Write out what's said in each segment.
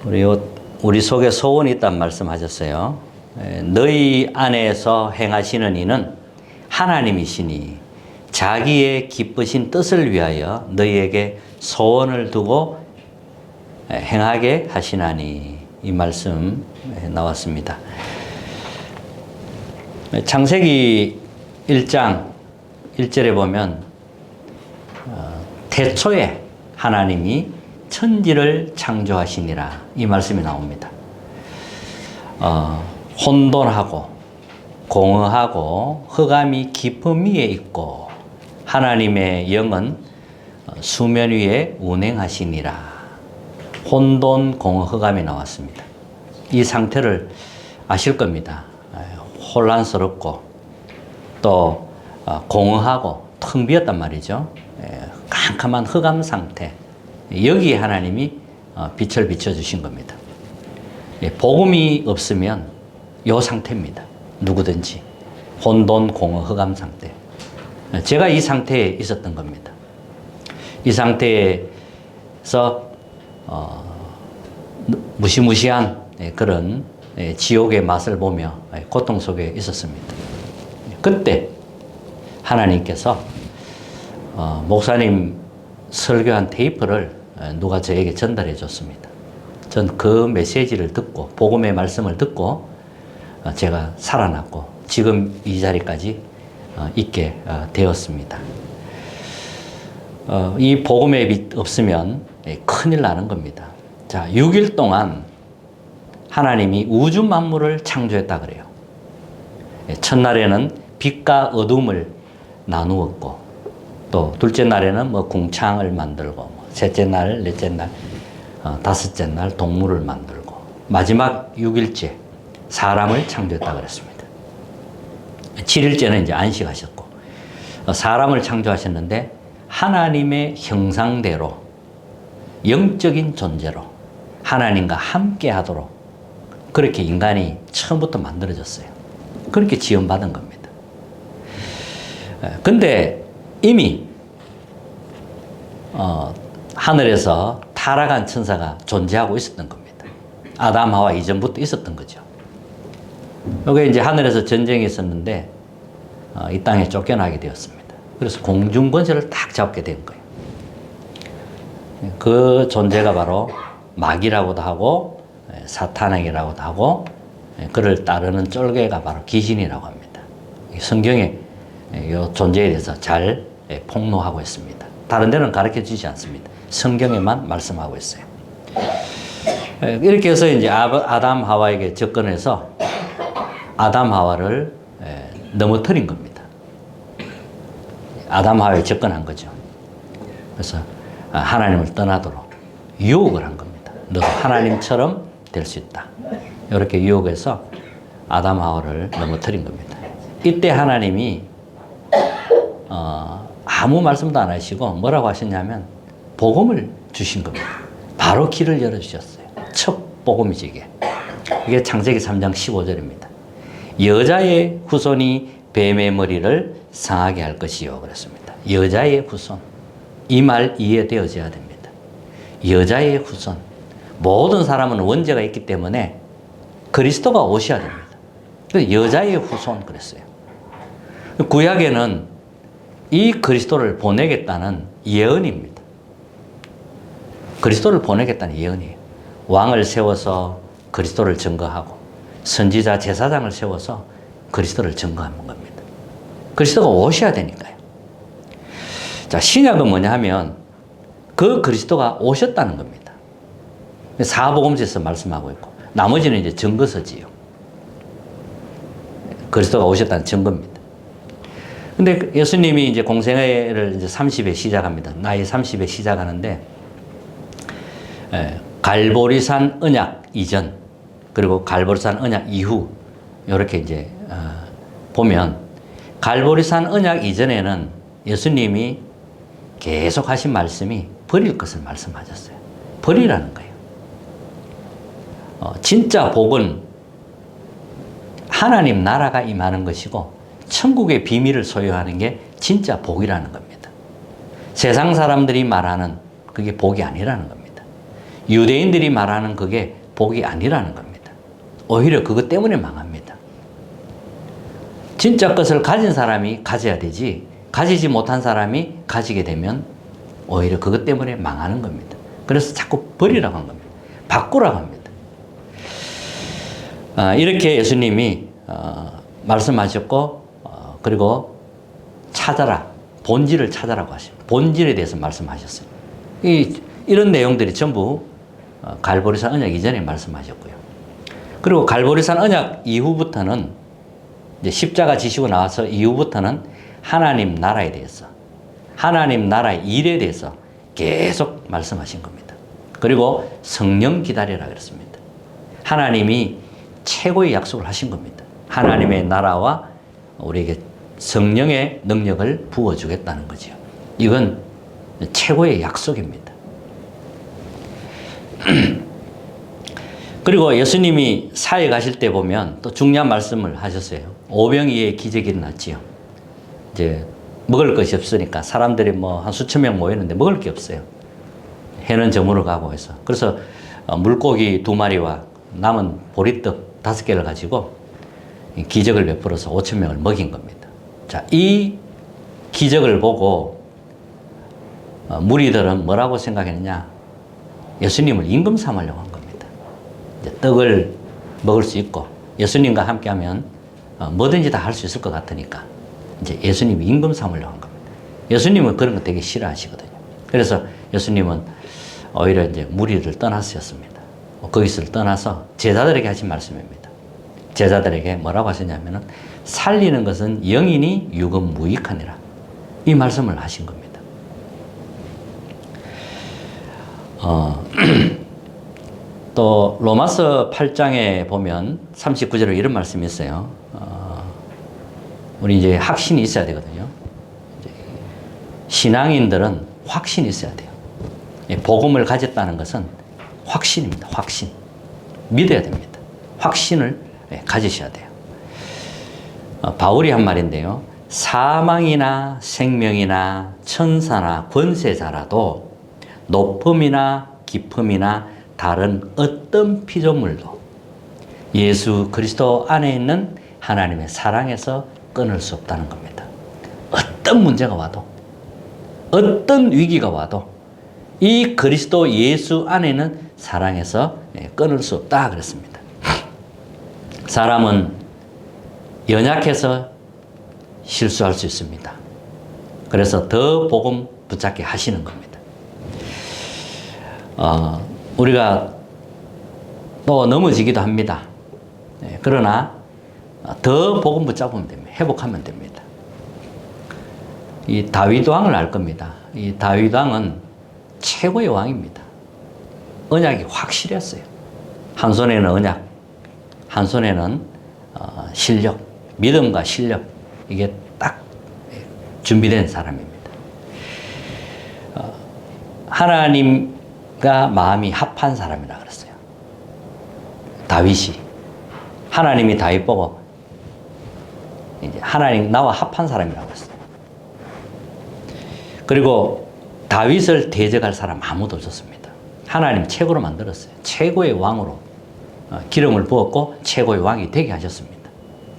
우리 속에 소원이 있다는 말씀하셨어요. 너희 안에서 행하시는 이는 하나님이시니 자기의 기쁘신 뜻을 위하여 너희에게 소원을 두고 행하게 하시나니, 이 말씀 나왔습니다. 창세기 1장 1절에 보면 태초에 하나님이 천지를 창조하시니라, 이 말씀이 나옵니다. 혼돈하고 공허하고 흑암이 깊음 위에 있고 하나님의 영은 수면 위에 운행하시니라. 혼돈, 공허, 흑암이 나왔습니다. 이 상태를 아실 겁니다. 혼란스럽고 또 공허하고 텅 비었단 말이죠. 캄캄한 흑암 상태, 여기에 하나님이 빛을 비춰주신 겁니다. 복음이 없으면 이 상태입니다. 누구든지 혼돈, 공허, 흑암 상태. 제가 이 상태에 있었던 겁니다. 이 상태에서 무시무시한 그런 지옥의 맛을 보며 고통 속에 있었습니다. 그때 하나님께서 목사님 설교한 테이프를 누가 저에게 전달해 줬습니다. 전 그 메시지를 듣고, 복음의 말씀을 듣고 제가 살아났고 지금 이 자리까지 있게 되었습니다. 이 복음의 빛 없으면 큰일 나는 겁니다. 자, 6일 동안 하나님이 우주 만물을 창조했다 그래요. 첫날에는 빛과 어둠을 나누었고, 또 둘째 날에는 궁창을 만들고, 셋째 날, 넷째 날, 다섯째 날 동물을 만들고, 마지막 6일째 사람을 창조했다 그랬습니다. 7일째는 이제 안식하셨고, 사람을 창조하셨는데 하나님의 형상대로 영적인 존재로 하나님과 함께 하도록 그렇게 인간이 처음부터 만들어졌어요. 그렇게 지원받은 겁니다. 근데 이미 하늘에서 타락한 천사가 존재하고 있었던 겁니다. 아담, 하와 이전부터 있었던 거죠. 여기 이제 하늘에서 전쟁이 있었는데 이 땅에 쫓겨나게 되었습니다. 그래서 공중 권세를 딱 잡게 된 거예요. 그 존재가 바로 마귀라고도 하고 사탄에게라고도 하고, 그를 따르는 쫄개가 바로 귀신이라고 합니다. 성경에 이 존재에 대해서 잘 폭로하고 있습니다. 다른 데는 가르쳐 주지 않습니다. 성경에만 말씀하고 있어요. 이렇게 해서 이제 아담 하와에게 접근해서 아담 하와를 넘어뜨린 겁니다. 아담 하와에 접근한 거죠. 그래서 하나님을 떠나도록 유혹을 한 겁니다. 너도 하나님처럼 될 수 있다. 이렇게 유혹해서 아담 하와를 넘어뜨린 겁니다. 이때 하나님이 아무 말씀도 안 하시고 뭐라고 하셨냐면 복음을 주신 겁니다. 바로 길을 열어주셨어요. 첫 복음이지 이게. 이게 창세기 3장 15절입니다. 여자의 후손이 뱀의 머리를 상하게 할 것이요 그랬습니다. 여자의 후손. 이 말 이해되어져야 됩니다. 여자의 후손. 모든 사람은 원죄가 있기 때문에 그리스도가 오셔야 됩니다. 그래서 여자의 후손 그랬어요. 구약에는 이 그리스도를 보내겠다는 예언입니다. 그리스도를 보내겠다는 예언이에요. 왕을 세워서 그리스도를 증거하고 선지자 제사장을 세워서 그리스도를 증거하는 겁니다. 그리스도가 오셔야 되니까요. 자, 신약은 뭐냐 하면 그 그리스도가 오셨다는 겁니다. 사복음서에서 말씀하고 있고, 나머지는 이제 증거서지요. 그리스도가 오셨다는 증거입니다. 근데 예수님이 이제 공생애를 이제 30에 시작합니다. 나이 30에 시작하는데, 갈보리산 언약 이전, 그리고 갈보리산 언약 이후, 이렇게 이제, 보면, 갈보리산 언약 이전에는 예수님이 계속 하신 말씀이 버릴 것을 말씀하셨어요. 버리라는 거예요. 진짜 복은 하나님 나라가 임하는 것이고 천국의 비밀을 소유하는 게 진짜 복이라는 겁니다. 세상 사람들이 말하는 그게 복이 아니라는 겁니다. 유대인들이 말하는 그게 복이 아니라는 겁니다. 오히려 그것 때문에 망합니다. 진짜 것을 가진 사람이 가져야 되지, 가지지 못한 사람이 가지게 되면 오히려 그것 때문에 망하는 겁니다. 그래서 자꾸 버리라고 한 겁니다. 바꾸라고 합니다. 이렇게 예수님이 말씀하셨고, 그리고 찾아라, 본질을 찾아라고 하십니다. 본질에 대해서 말씀하셨어요. 이런 내용들이 전부 갈보리산 언약 이전에 말씀하셨고요. 그리고 갈보리산 언약 이후부터는 이제 십자가 지시고 나와서 이후부터는 하나님 나라에 대해서, 하나님 나라의 일에 대해서 계속 말씀하신 겁니다. 그리고 성령 기다리라 그랬습니다. 하나님이 최고의 약속을 하신 겁니다. 하나님의 나라와 우리에게 성령의 능력을 부어주겠다는 거죠. 이건 최고의 약속입니다. 그리고 예수님이 사회 가실 때 보면 또 중요한 말씀을 하셨어요. 오병이의 기적이 일어났지요. 이제 먹을 것이 없으니까 사람들이 뭐 한 수천 명 모였는데 먹을 게 없어요. 해는 저물어 가고 해서. 그래서 물고기 2마리와 남은 보리떡 5개를 가지고 기적을 베풀어서 5천 명을 먹인 겁니다. 자, 이 기적을 보고 무리들은 뭐라고 생각했느냐? 예수님을 임금 삼으려고 한 겁니다. 이제 떡을 먹을 수 있고 예수님과 함께하면 뭐든지 다 할 수 있을 것 같으니까 이제 예수님이 임금 삼으려고 한 겁니다. 예수님은 그런 거 되게 싫어하시거든요. 그래서 예수님은 오히려 이제 무리를 떠나셨습니다. 거기서 떠나서 제자들에게 하신 말씀입니다. 제자들에게 뭐라고 하셨냐면은 살리는 것은 영이니 육은 무익하니라. 이 말씀을 하신 겁니다. 또 로마서 8장에 보면 39절에 이런 말씀이 있어요. 우리 이제 확신이 있어야 되거든요. 신앙인들은 확신이 있어야 돼요. 복음을 가졌다는 것은 확신입니다. 확신. 믿어야 됩니다. 확신을 가지셔야 돼요. 바울이 한 말인데요. 사망이나 생명이나 천사나 권세자라도 높음이나 깊음이나 다른 어떤 피조물도 예수 그리스도 안에 있는 하나님의 사랑에서 끊을 수 없다는 겁니다. 어떤 문제가 와도, 어떤 위기가 와도 이 그리스도 예수 안에 있는 사랑에서 끊을 수 없다 그랬습니다. 사람은 연약해서 실수할 수 있습니다. 그래서 더 복음 붙잡게 하시는 겁니다. 우리가 또 넘어지기도 합니다. 그러나 더 복음 붙잡으면 됩니다. 회복하면 됩니다. 이 다윗 왕을 알 겁니다. 이 다윗 왕은 최고의 왕입니다. 언약이 확실했어요. 한 손에는 언약, 한 손에는 실력, 믿음과 실력, 이게 딱 준비된 사람입니다. 하나님과 마음이 합한 사람이라 그랬어요. 다윗이. 하나님이 다윗 보고 이제 하나님 나와 합한 사람이라고 했어요. 그리고 다윗을 대적할 사람 아무도 없었습니다. 하나님 최고로 만들었어요. 최고의 왕으로 기름을 부었고 최고의 왕이 되게 하셨습니다.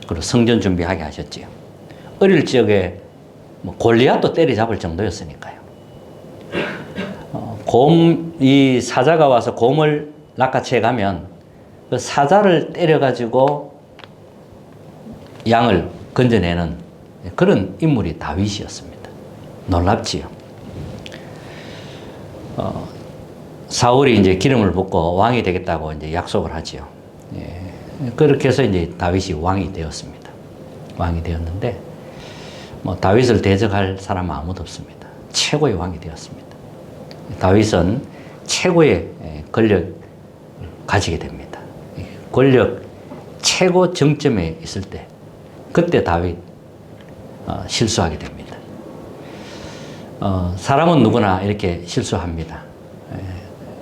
그리고 성전 준비하게 하셨지요. 어릴 적에 골리앗도 때려잡을 정도였으니까요. 이 사자가 와서 곰을 낚아채 가면 그 사자를 때려가지고 양을 건져내는 그런 인물이 다윗이었습니다. 놀랍지요. 사울이 이제 기름을 붓고 왕이 되겠다고 이제 약속을 하지요. 그렇게 해서 이제 다윗이 왕이 되었습니다. 왕이 되었는데, 다윗을 대적할 사람은 아무도 없습니다. 최고의 왕이 되었습니다. 다윗은 최고의 권력을 가지게 됩니다. 권력 최고 정점에 있을 때, 그때 다윗 실수하게 됩니다. 사람은 누구나 이렇게 실수합니다.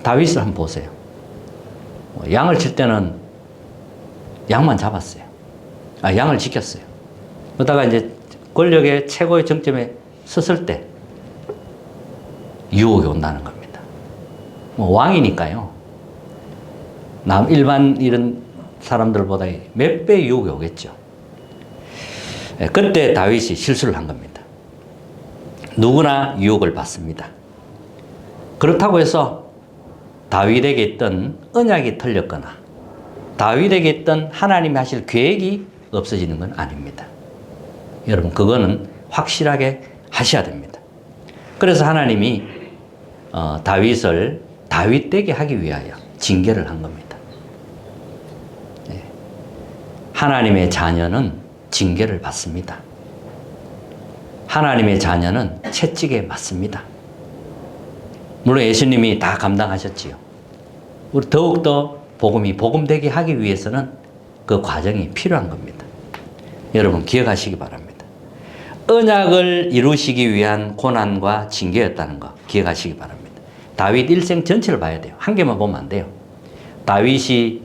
다윗을 한번 보세요. 양을 칠 때는 양만 잡았어요. 양을 지켰어요. 그러다가 이제 권력의 최고의 정점에 섰을 때 유혹이 온다는 겁니다. 왕이니까요. 일반 이런 사람들보다 몇 배 유혹이 오겠죠. 그때 다윗이 실수를 한 겁니다. 누구나 유혹을 받습니다. 그렇다고 해서 다윗에게 있던 언약이 틀렸거나 다윗에게 있던 하나님이 하실 계획이 없어지는 건 아닙니다. 여러분, 그거는 확실하게 하셔야 됩니다. 그래서 하나님이 다윗을 다윗되게 하기 위하여 징계를 한 겁니다. 하나님의 자녀는 징계를 받습니다. 하나님의 자녀는 채찍에 맞습니다. 물론 예수님이 다 감당하셨지요. 우리 더욱더 복음이 복음되게 하기 위해서는 그 과정이 필요한 겁니다. 여러분 기억하시기 바랍니다. 언약을 이루시기 위한 고난과 징계였다는 거 기억하시기 바랍니다. 다윗 일생 전체를 봐야 돼요. 한 개만 보면 안 돼요. 다윗이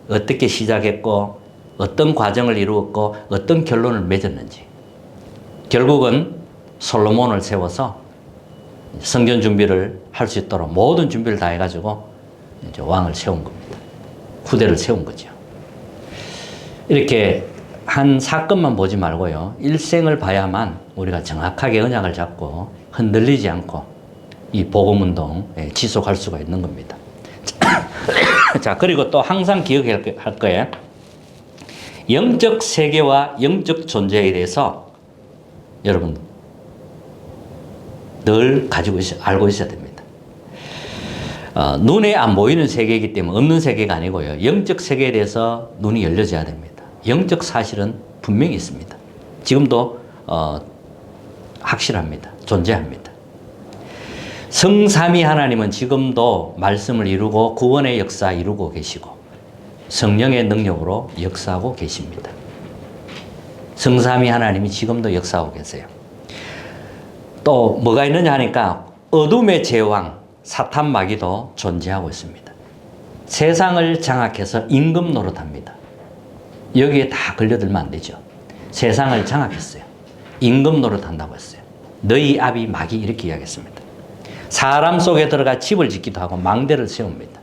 어떻게 시작했고 어떤 과정을 이루었고 어떤 결론을 맺었는지. 결국은 솔로몬을 세워서 성전 준비를 할 수 있도록 모든 준비를 다 해가지고 이제 왕을 세운 겁니다. 후대를 세운 거죠. 이렇게 한 사건만 보지 말고요. 일생을 봐야만 우리가 정확하게 언약을 잡고 흔들리지 않고 이 복음운동 지속할 수가 있는 겁니다. 자, 그리고 또 항상 기억할 거예요. 영적 세계와 영적 존재에 대해서 여러분 늘 알고 있어야 됩니다. 눈에 안 보이는 세계이기 때문에 없는 세계가 아니고요. 영적 세계에 대해서 눈이 열려져야 됩니다. 영적 사실은 분명히 있습니다. 지금도 확실합니다. 존재합니다. 성삼위 하나님은 지금도 말씀을 이루고 구원의 역사 이루고 계시고 성령의 능력으로 역사하고 계십니다. 성삼위 하나님이 지금도 역사하고 계세요. 또 뭐가 있느냐 하니까 어둠의 제왕 사탄 마귀도 존재하고 있습니다. 세상을 장악해서 임금 노릇합니다. 여기에 다 걸려들면 안 되죠. 세상을 장악했어요. 임금 노릇한다고 했어요. 너희 아비 마귀 이렇게 이야기했습니다. 사람 속에 들어가 집을 짓기도 하고 망대를 세웁니다.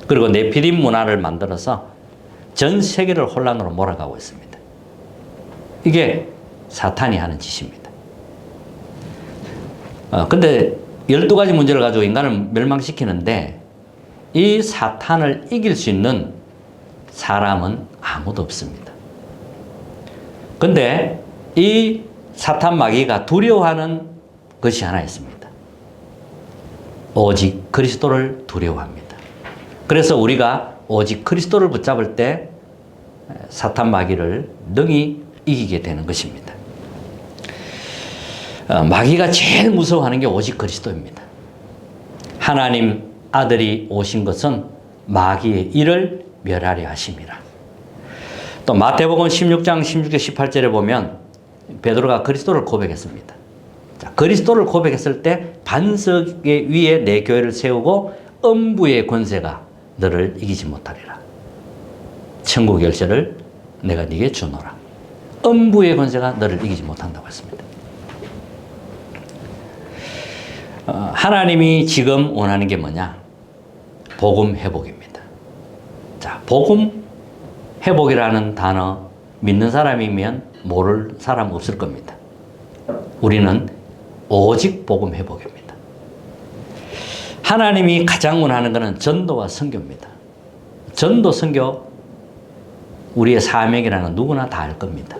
그리고 네피림 문화를 만들어서 전 세계를 혼란으로 몰아가고 있습니다. 이게 사탄이 하는 짓입니다. 근데 12가지 문제를 가지고 인간을 멸망시키는데 이 사탄을 이길 수 있는 사람은 아무도 없습니다. 근데 이 사탄 마귀가 두려워하는 것이 하나 있습니다. 오직 그리스도를 두려워합니다. 그래서 우리가 오직 그리스도를 붙잡을 때 사탄 마귀를 능히 이기게 되는 것입니다. 마귀가 제일 무서워하는 게 오직 그리스도입니다. 하나님 아들이 오신 것은 마귀의 일을 멸하려 하심이라. 또 마태복음 16장 16절 18절에 보면 베드로가 그리스도를 고백했습니다. 자, 그리스도를 고백했을 때 반석 위에 내 교회를 세우고 음부의 권세가 너를 이기지 못하리라. 천국 열쇠를 내가 네게 주노라. 음부의 권세가 너를 이기지 못한다고 했습니다. 하나님이 지금 원하는 게 뭐냐? 복음 회복입니다. 자, 복음 회복이라는 단어 믿는 사람이면 모를 사람 없을 겁니다. 우리는 오직 복음 회복입니다. 하나님이 가장 원하는 것은 전도와 선교입니다. 전도, 선교 우리의 사명이라는 누구나 다 알 겁니다.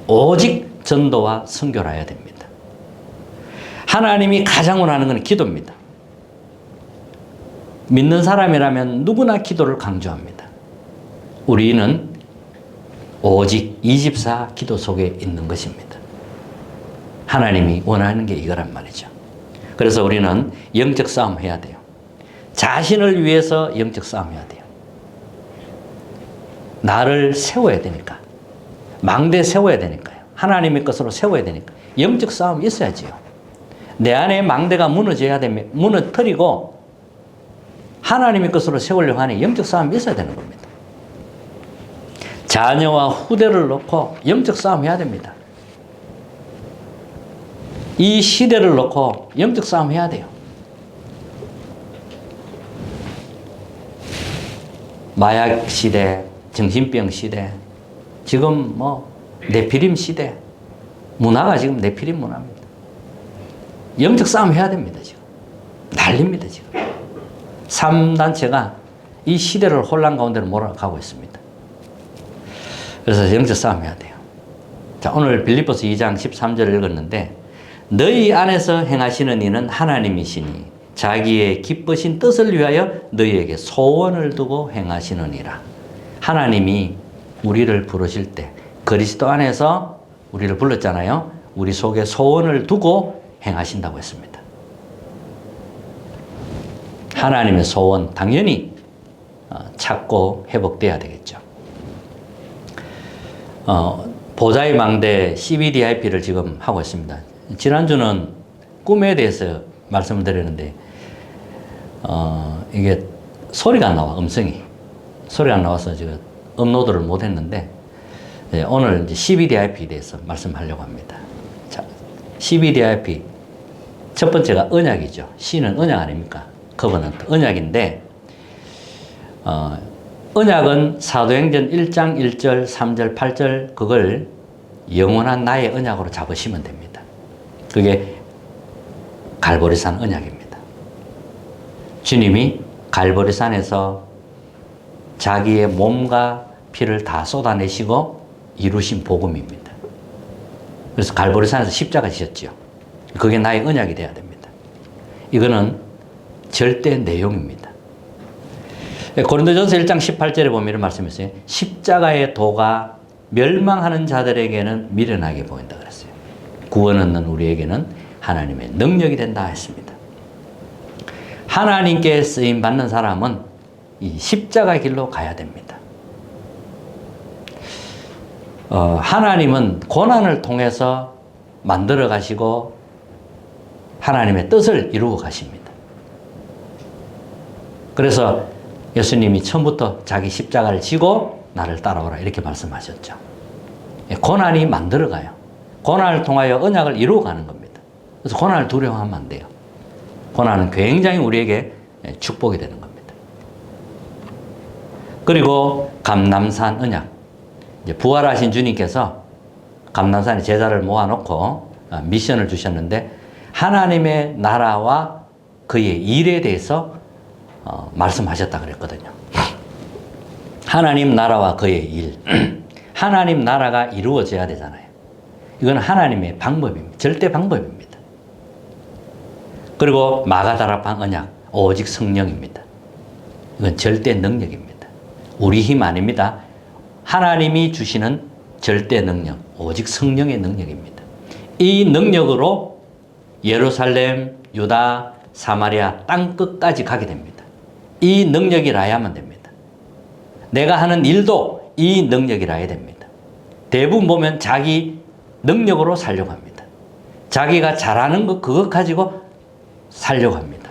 오직 전도와 선교를 해야 됩니다. 하나님이 가장 원하는 것은 기도입니다. 믿는 사람이라면 누구나 기도를 강조합니다. 우리는 오직 24 기도 속에 있는 것입니다. 하나님이 원하는 게 이거란 말이죠. 그래서 우리는 영적 싸움 해야 돼요. 자신을 위해서 영적 싸움 해야 돼요. 나를 세워야 되니까. 망대 세워야 되니까요. 하나님의 것으로 세워야 되니까. 영적 싸움이 있어야지요. 내 안에 망대가 무너져야 되면 무너뜨리고 하나님의 것으로 세우려고 하니 영적 싸움이 있어야 되는 겁니다. 자녀와 후대를 놓고 영적 싸움 해야 됩니다. 이 시대를 놓고 영적 싸움 해야 돼요. 마약 시대, 정신병 시대, 지금 뭐 네피림 시대, 문화가 지금 네피림 문화입니다. 영적 싸움 해야 됩니다, 지금. 난립니다, 지금. 3단체가 이 시대를 혼란 가운데로 몰아가고 있습니다. 그래서 영적 싸움 해야 돼요. 자, 오늘 빌립보서 2장 13절을 읽었는데, 너희 안에서 행하시는 이는 하나님이시니 자기의 기쁘신 뜻을 위하여 너희에게 소원을 두고 행하시느니라. 하나님이 우리를 부르실 때 그리스도 안에서 우리를 불렀잖아요. 우리 속에 소원을 두고 행하신다고 했습니다. 하나님의 소원 당연히 찾고 회복돼야 되겠죠. 보좌의 망대 CBDIP를 지금 하고 있습니다. 지난주는 꿈에 대해서 말씀을 드렸는데 이게 소리가 안 나와, 소리가 안 나와서 지금 업로드를 못 했는데 오늘 이제 CBDIP에 대해서 말씀하려고 합니다. 자, CBDIP 첫 번째가 언약이죠. C는 언약 아닙니까? 커버넌트 언약인데 언약은 사도행전 1장 1절, 3절, 8절 그걸 영원한 나의 언약으로 잡으시면 됩니다. 그게 갈보리산 언약입니다. 주님이 갈보리산에서 자기의 몸과 피를 다 쏟아내시고 이루신 복음입니다. 그래서 갈보리산에서 십자가 지셨죠. 그게 나의 언약이 돼야 됩니다. 이거는 절대 내용입니다. 고린도전서 1장 18절에 보면 이런 말씀이 있어요. 십자가의 도가 멸망하는 자들에게는 미련하게 보인다 그랬어요. 구원 얻는 우리에게는 하나님의 능력이 된다 했습니다. 하나님께 쓰임 받는 사람은 이 십자가 길로 가야 됩니다. 하나님은 고난을 통해서 만들어 가시고 하나님의 뜻을 이루어 가십니다. 그래서 예수님이 처음부터 자기 십자가를 지고 나를 따라오라 이렇게 말씀하셨죠. 고난이 만들어 가요. 고난을 통하여 언약을 이루어 가는 겁니다. 그래서 고난을 두려워하면 안 돼요. 고난은 굉장히 우리에게 축복이 되는 겁니다. 그리고 감람산 언약. 이제 부활하신 주님께서 감람산에 제자를 모아놓고 미션을 주셨는데 하나님의 나라와 그의 일에 대해서 말씀하셨다 그랬거든요. 하나님 나라와 그의 일. 하나님 나라가 이루어져야 되잖아요. 이건 하나님의 방법입니다. 절대 방법입니다. 그리고 마가다락방 언약, 오직 성령입니다. 이건 절대 능력입니다. 우리 힘 아닙니다. 하나님이 주시는 절대 능력, 오직 성령의 능력입니다. 이 능력으로 예루살렘, 유다, 사마리아 땅 끝까지 가게 됩니다. 이 능력이라야만 됩니다. 내가 하는 일도 이 능력이라야 됩니다. 대부분 보면 자기 능력으로 살려고 합니다. 자기가 잘하는 것 그것 가지고 살려고 합니다.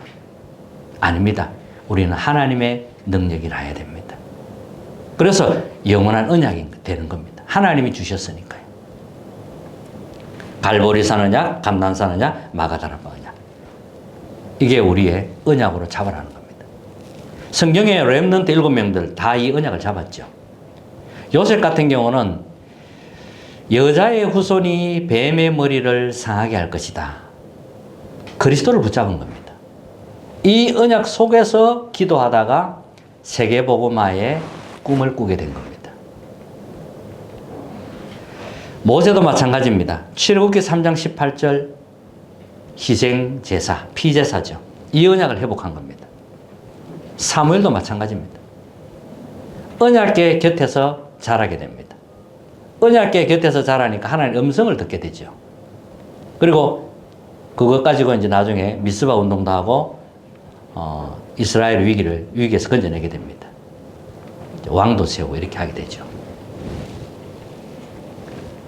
아닙니다. 우리는 하나님의 능력이라야 됩니다. 그래서 영원한 언약이 되는 겁니다. 하나님이 주셨으니까요. 갈보리산 언약, 감람산 언약, 마가다락방 언약. 이게 우리의 언약으로 잡아라는 겁니다. 성경의 렘넌트 7명들 다 이 언약을 잡았죠. 요셉 같은 경우는 여자의 후손이 뱀의 머리를 상하게 할 것이다. 그리스도를 붙잡은 겁니다. 이 언약 속에서 기도하다가 세계복음화의 꿈을 꾸게 된 겁니다. 모세도 마찬가지입니다. 출애굽기 3장 18절 희생제사, 피제사죠. 이 언약을 회복한 겁니다. 사무엘도 마찬가지입니다. 언약궤 곁에서 자라게 됩니다. 언약궤 곁에서 자라니까 하나님의 음성을 듣게 되죠. 그리고 그것 가지고 이제 나중에 미스바 운동도 하고 이스라엘 위기에서 건져내게 됩니다. 왕도 세우고 이렇게 하게 되죠.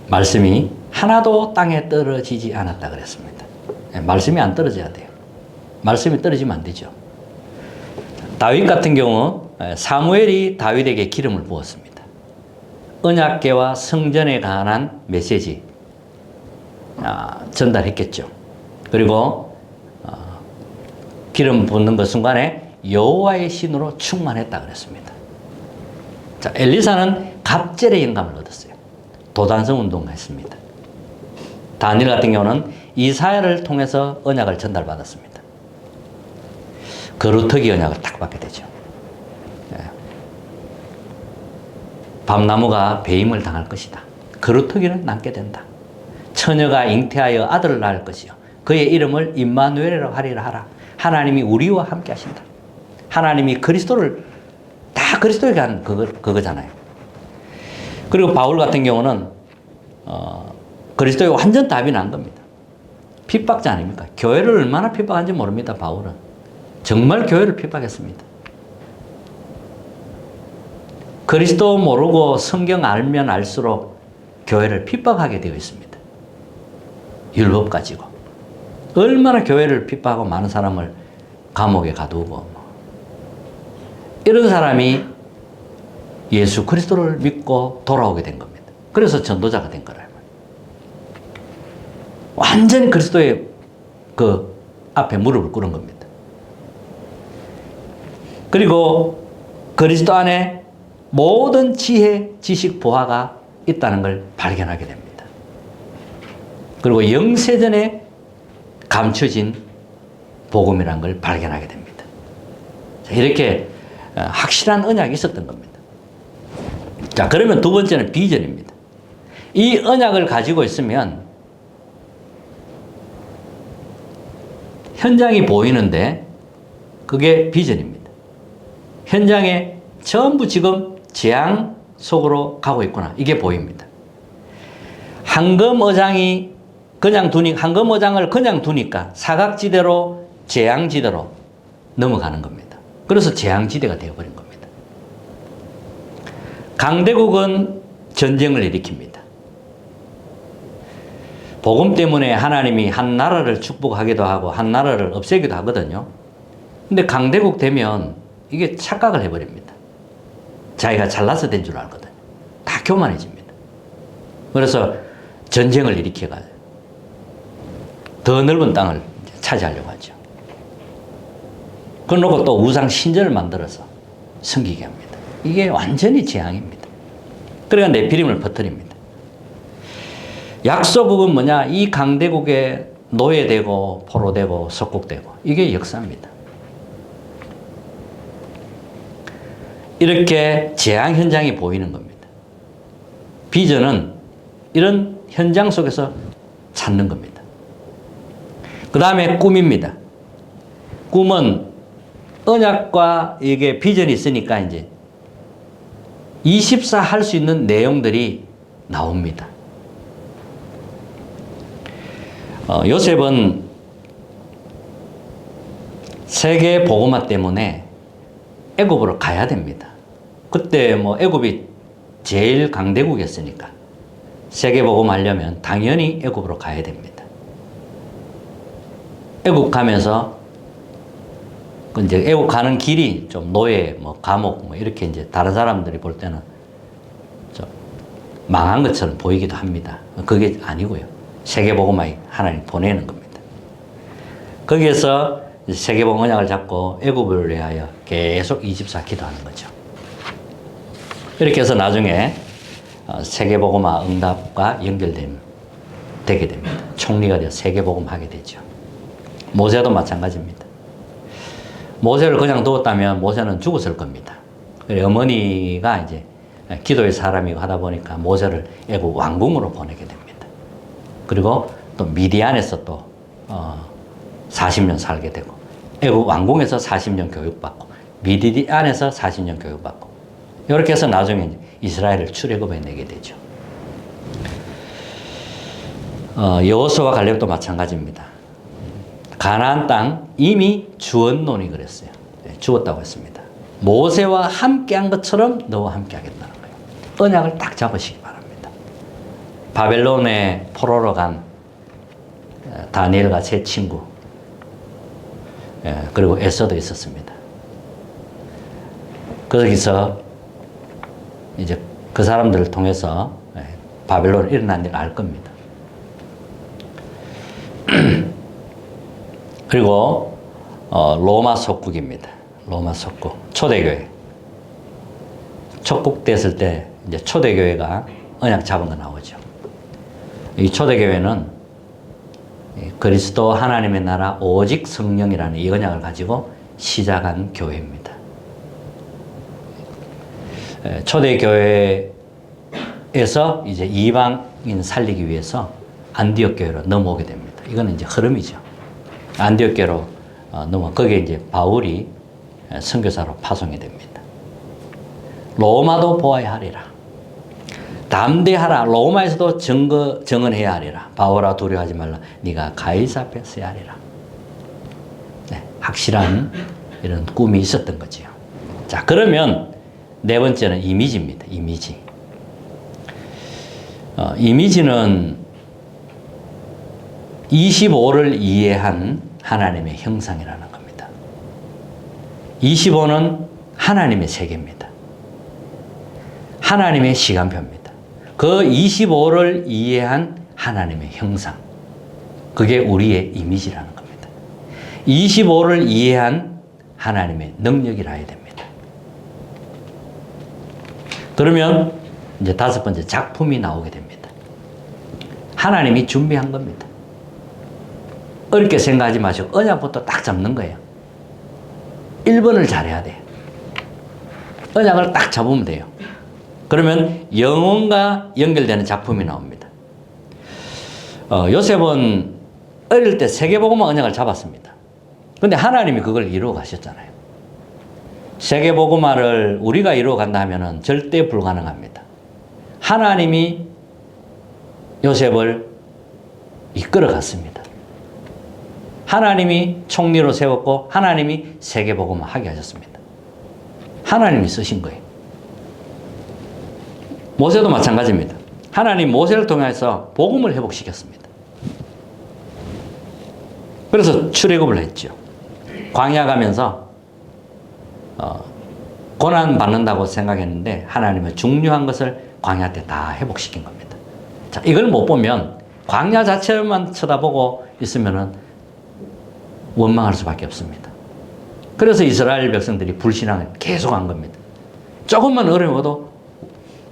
말씀이 하나도 땅에 떨어지지 않았다 그랬습니다. 말씀이 안 떨어져야 돼요. 말씀이 떨어지면 안 되죠. 다윗 같은 경우 사무엘이 다윗에게 기름을 부었습니다. 언약궤와 성전에 관한 메시지 전달했겠죠. 그리고 기름 붓는 그 순간에 여호와의 신으로 충만했다 그랬습니다. 자, 엘리사는 갑절의 영감을 얻었어요. 도단성 운동을 했습니다. 다니엘 같은 경우는 이사야를 통해서 언약을 전달받았습니다. 거루터기 언약을 딱 받게 되죠. 밤나무가 배임을 당할 것이다. 거루터기는 남게 된다. 처녀가 잉태하여 아들을 낳을 것이요. 그의 이름을 임마누엘이라고 하리라 하라. 하나님이 우리와 함께 하신다. 하나님이 그리스도를 다 그리스도에게 한 그거잖아요. 그리고 바울 같은 경우는 그리스도의 완전 답이 난 겁니다. 핍박자 아닙니까? 교회를 얼마나 핍박한지 모릅니다. 바울은 정말 교회를 핍박했습니다. 그리스도 모르고 성경 알면 알수록 교회를 핍박하게 되어 있습니다. 율법 가지고 얼마나 교회를 핍박하고 많은 사람을 감옥에 가두고 이런 사람이 예수 그리스도를 믿고 돌아오게 된 겁니다. 그래서 전도자가 된 거라요. 완전히 그리스도의 그 앞에 무릎을 꿇은 겁니다. 그리고 그리스도 안에 모든 지혜, 지식, 보화가 있다는 걸 발견하게 됩니다. 그리고 영세전에 감춰진 복음이라는 걸 발견하게 됩니다. 이렇게 확실한 언약이 있었던 겁니다. 자, 그러면 두 번째는 비전입니다. 이 언약을 가지고 있으면 현장이 보이는데 그게 비전입니다. 현장에 전부 지금 재앙 속으로 가고 있구나. 이게 보입니다. 황금어장을 그냥 두니까 사각지대로 재앙지대로 넘어가는 겁니다. 그래서 재앙지대가 되어버린 겁니다. 강대국은 전쟁을 일으킵니다. 복음 때문에 하나님이 한 나라를 축복하기도 하고 한 나라를 없애기도 하거든요. 근데 강대국 되면 이게 착각을 해버립니다. 자기가 잘나서 된 줄 알거든요. 다 교만해집니다. 그래서 전쟁을 일으켜가지고 더 넓은 땅을 차지하려고 하죠. 그러고 또 우상 신전을 만들어서 섬기게 합니다. 이게 완전히 재앙입니다. 그러니까 네피림을 퍼뜨립니다. 약소국은 뭐냐? 이 강대국에 노예되고 포로되고 속국되고 이게 역사입니다. 이렇게 재앙 현장이 보이는 겁니다. 비전은 이런 현장 속에서 찾는 겁니다. 그 다음에 꿈입니다. 꿈은 언약과 이게 비전이 있으니까 이제 24 할 수 있는 내용들이 나옵니다. 요셉은 세계 복음화 때문에 애굽으로 가야 됩니다. 그때 뭐 애굽이 제일 강대국이었으니까 세계 복음하려면 당연히 애굽으로 가야 됩니다. 애굽 가면서 이제 애국 가는 길이 좀 노예, 뭐 감옥, 뭐 이렇게 이제 다른 사람들이 볼 때는 좀 망한 것처럼 보이기도 합니다. 그게 아니고요. 세계복음화에 하나님 보내는 겁니다. 거기에서 세계복음 언약을 잡고 애굽을 위하여 계속 24 기도하는 거죠. 이렇게 해서 나중에 세계복음화 응답과 되게 됩니다. 총리가 되어 세계복음하게 되죠. 모세도 마찬가지입니다. 모세를 그냥 두었다면 모세는 죽었을 겁니다. 어머니가 이제 기도의 사람이고 하다 보니까 모세를 애굽 왕궁으로 보내게 됩니다. 그리고 또 미디안에서 또 40년 살게 되고 애굽 왕궁에서 40년 교육받고 미디안에서 40년 교육받고 이렇게 해서 나중에 이스라엘을 출애굽해 내게 되죠. 여호수아와 갈렙도 마찬가지입니다. 가나안 땅 이미 주었노니 그랬어요. 주었다고 했습니다. 모세와 함께한 것처럼 너와 함께하겠다는 거예요. 언약을 딱 잡으시기 바랍니다. 바벨론에 포로로 간 다니엘과 세 친구 그리고 에서도 있었습니다. 거기서 이제 그 사람들을 통해서 바벨론에 일어난 일을 알 겁니다. 그리고 로마 속국입니다. 로마 속국 초대교회 촉국됐을 때 이제 초대교회가 언약 잡은 거 나오죠. 이 초대교회는 그리스도 하나님의 나라 오직 성령이라는 이 언약을 가지고 시작한 교회입니다. 초대교회에서 이제 이방인 살리기 위해서 안디옥 교회로 넘어오게 됩니다. 이거는 이제 흐름이죠. 안디옥 교회로 거기에 이제 바울이 선교사로 파송이 됩니다. 로마도 보아야 하리라. 담대하라. 로마에서도 증언해야 하리라. 바울아 두려워하지 말라. 네가 가이사 앞에 서야 하리라. 네, 확실한 이런 꿈이 있었던 거죠. 자, 그러면 네 번째는 이미지입니다. 이미지. 이미지는 25를 이해한 하나님의 형상이라는 겁니다. 25는 하나님의 세계입니다. 하나님의 시간표입니다. 그 25를 이해한 하나님의 형상. 그게 우리의 이미지라는 겁니다. 25를 이해한 하나님의 능력이라 해야 됩니다. 그러면 이제 다섯 번째 작품이 나오게 됩니다. 하나님이 준비한 겁니다. 어렵게 생각하지 마시고 언약부터 딱 잡는 거예요. 1번을 잘해야 돼요. 언약을 딱 잡으면 돼요. 그러면 영혼과 연결되는 작품이 나옵니다. 요셉은 어릴 때 세계복음화 언약을 잡았습니다. 근데 하나님이 그걸 이루어 가셨잖아요. 세계복음화를 우리가 이루어 간다 하면 절대 불가능합니다. 하나님이 요셉을 이끌어 갔습니다. 하나님이 총리로 세웠고 하나님이 세계복음화 하게 하셨습니다. 하나님이 쓰신 거예요. 모세도 마찬가지입니다. 하나님 모세를 통해서 복음을 회복시켰습니다. 그래서 출애굽을 했죠. 광야 가면서 고난 받는다고 생각했는데 하나님은 중요한 것을 광야 때 다 회복시킨 겁니다. 자, 이걸 못 보면 광야 자체만 쳐다보고 있으면은 원망할 수밖에 없습니다. 그래서 이스라엘 백성들이 불신앙을 계속한 겁니다. 조금만 어려워도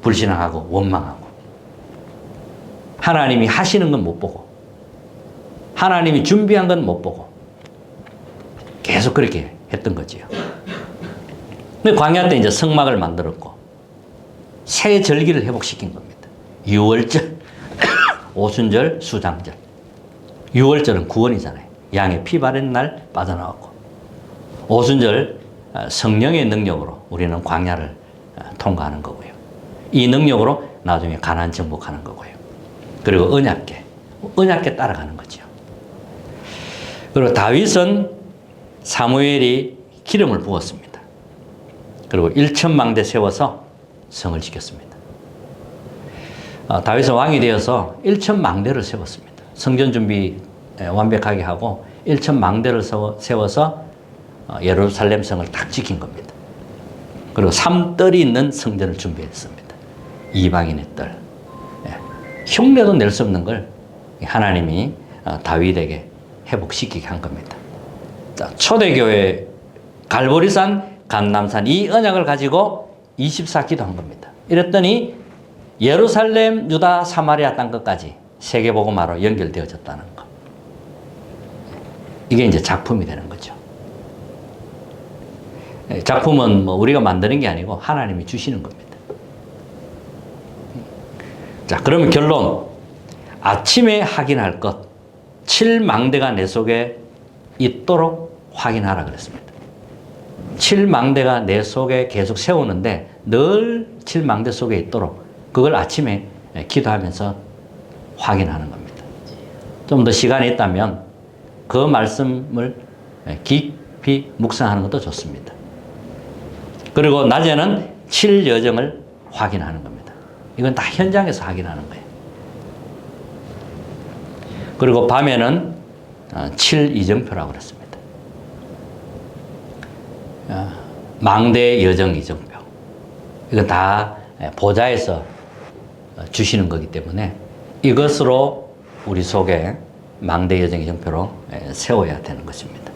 불신앙하고 원망하고 하나님이 하시는 건 못 보고 하나님이 준비한 건 못 보고 계속 그렇게 했던 거지요. 근데 광야 때 이제 성막을 만들었고 새 절기를 회복시킨 겁니다. 유월절, 오순절, 수장절. 유월절은 구원이잖아요. 양의 피 바른 날 빠져나왔고 오순절 성령의 능력으로 우리는 광야를 통과하는 거고요. 이 능력으로 나중에 가나안 정복하는 거고요. 그리고 언약궤 따라가는 거죠. 그리고 다윗은 사무엘이 기름을 부었습니다. 그리고 1천망대 세워서 성을 지켰습니다. 다윗은 왕이 되어서 1천망대를 세웠습니다. 성전 준비 완벽하게 하고 1천망대를 세워서 예루살렘 성을 딱 지킨 겁니다. 그리고 삼뜰이 있는 성전을 준비했습니다. 이방인의 뜰. 흉내도 낼 수 없는 걸 하나님이 다윗에게 회복시키게 한 겁니다. 자, 초대교회 갈보리산, 감람산 이 언약을 가지고 24기도 한 겁니다. 이랬더니 예루살렘, 유다, 사마리아 땅 끝까지 세계복음화로 연결되어졌다는 것. 이게 이제 작품이 되는 거죠. 작품은 뭐 우리가 만드는 게 아니고 하나님이 주시는 겁니다. 자, 그러면 결론. 아침에 확인할 것. 7망대가 내 속에 있도록 확인하라 그랬습니다. 7망대가 내 속에 계속 세우는데 늘 7망대 속에 있도록 그걸 아침에 기도하면서 확인하는 겁니다. 좀 더 시간이 있다면 그 말씀을 깊이 묵상하는 것도 좋습니다. 그리고 낮에는 7여정을 확인하는 겁니다. 이건 다 현장에서 확인하는 거예요. 그리고 밤에는 7이정표라고 그랬습니다. 망대 여정 이정표. 이건 다 보좌에서 주시는 거기 때문에 이것으로 우리 속에 망대 여정 이정표로 세워야 되는 것입니다.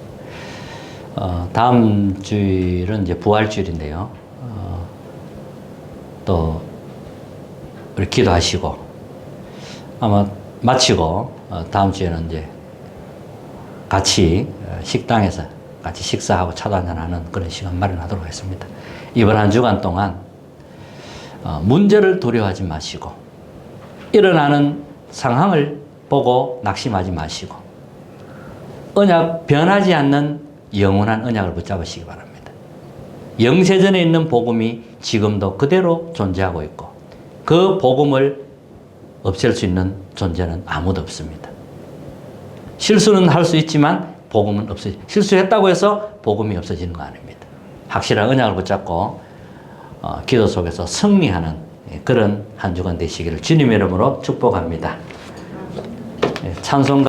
다음 주일은 이제 부활주일인데요. 또 우리 기도하시고 아마 마치고 다음 주에는 이제 같이 식당에서 같이 식사하고 차도 한잔하는 그런 시간 마련하도록 하겠습니다. 이번 한 주간 동안 문제를 두려워하지 마시고 일어나는 상황을 보고 낙심하지 마시고 언약 변하지 않는 영원한 언약을 붙잡으시기 바랍니다. 영세전에 있는 복음이 지금도 그대로 존재하고 있고 그 복음을 없앨 수 있는 존재는 아무도 없습니다. 실수는 할 수 있지만 복음은 없어지. 실수했다고 해서 복음이 없어지는 거 아닙니다. 확실한 언약을 붙잡고 기도 속에서 승리하는 그런 한 주간 되시기를 주님의 이름으로 축복합니다. 찬송